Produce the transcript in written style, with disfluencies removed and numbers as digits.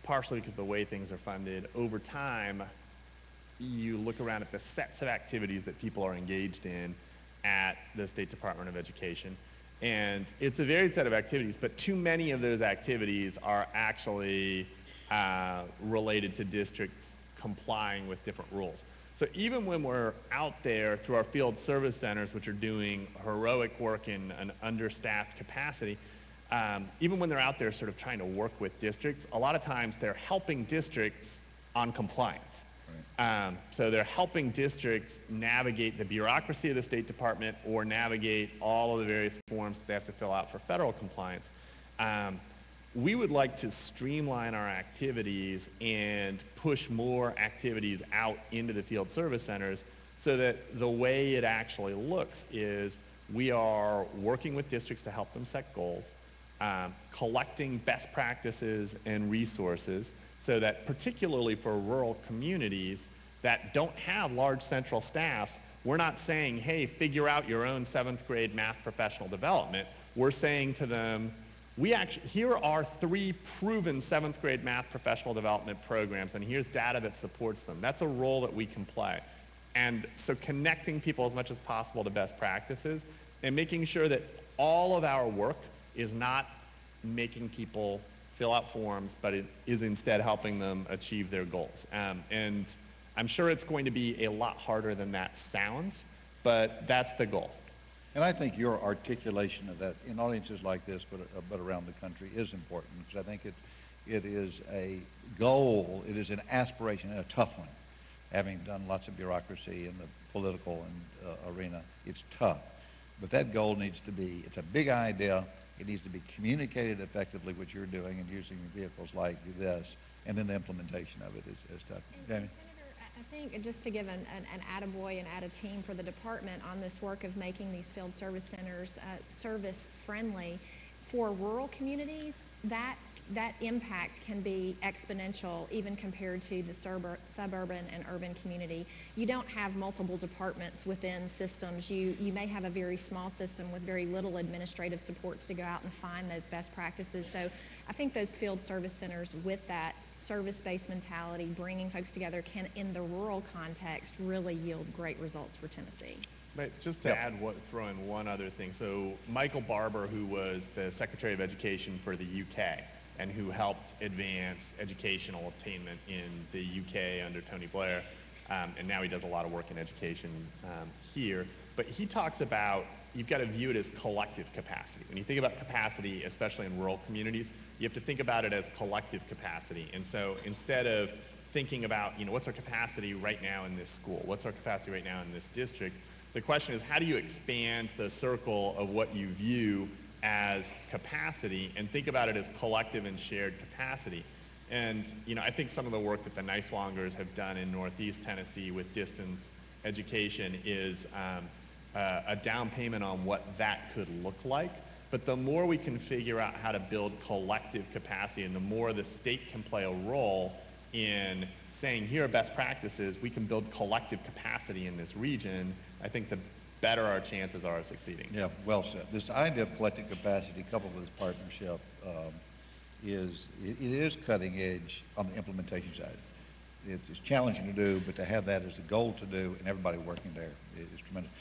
partially because of the way things are funded. Over time, you look around at the sets of activities that people are engaged in at the State Department of Education, and it's a varied set of activities, but too many of those activities are actually related to districts complying with different rules. So even when we're out there through our field service centers, which are doing heroic work in an understaffed capacity, even when they're out there sort of trying to work with districts, a lot of times they're helping districts on compliance. So they're helping districts navigate the bureaucracy of the State Department or navigate all of the various forms that they have to fill out for federal compliance. We would like to streamline our activities and push more activities out into the field service centers so that the way it actually looks is we are working with districts to help them set goals, collecting best practices and resources so that particularly for rural communities that don't have large central staffs, we're not saying, hey, figure out your own 7th grade math professional development. We're saying to them, here are 3 proven 7th grade math professional development programs, and here's data that supports them. That's a role that we can play. And so connecting people as much as possible to best practices and making sure that all of our work is not making people fill out forms, but it is instead helping them achieve their goals. And I'm sure it's going to be a lot harder than that sounds, but that's the goal. And I think your articulation of that in audiences like this, but around the country, is important, because I think it is a goal, it is an aspiration, and a tough one. Having done lots of bureaucracy in the political arena, it's tough. But that goal needs to be, it's a big idea, it needs to be communicated effectively, which you're doing, and using vehicles like this, and then the implementation of it is tough. Jamie? I think just to give an attaboy and add a team for the department on this work of making these field service centers service friendly for rural communities, that impact can be exponential even compared to the suburban and urban community. You don't have multiple departments within systems. You may have a very small system with very little administrative supports to go out and find those best practices. So I think those field service centers with that service-based mentality, bringing folks together, can, in the rural context, really yield great results for Tennessee. But just to throw in one other thing. So Michael Barber, who was the Secretary of Education for the UK and who helped advance educational attainment in the UK under Tony Blair, and now he does a lot of work in education here, but he talks about you've got to view it as collective capacity. When you think about capacity, especially in rural communities, you have to think about it as collective capacity. And so instead of thinking about, what's our capacity right now in this school? What's our capacity right now in this district? The question is, how do you expand the circle of what you view as capacity and think about it as collective and shared capacity? And, I think some of the work that the Niswongers have done in Northeast Tennessee with distance education is a down payment on what that could look like. But the more we can figure out how to build collective capacity and the more the state can play a role in saying, here are best practices, we can build collective capacity in this region, I think the better our chances are of succeeding. Yeah, well said. This idea of collective capacity coupled with this partnership is cutting edge on the implementation side. It's challenging to do, but to have that as a goal to do and everybody working there is tremendous.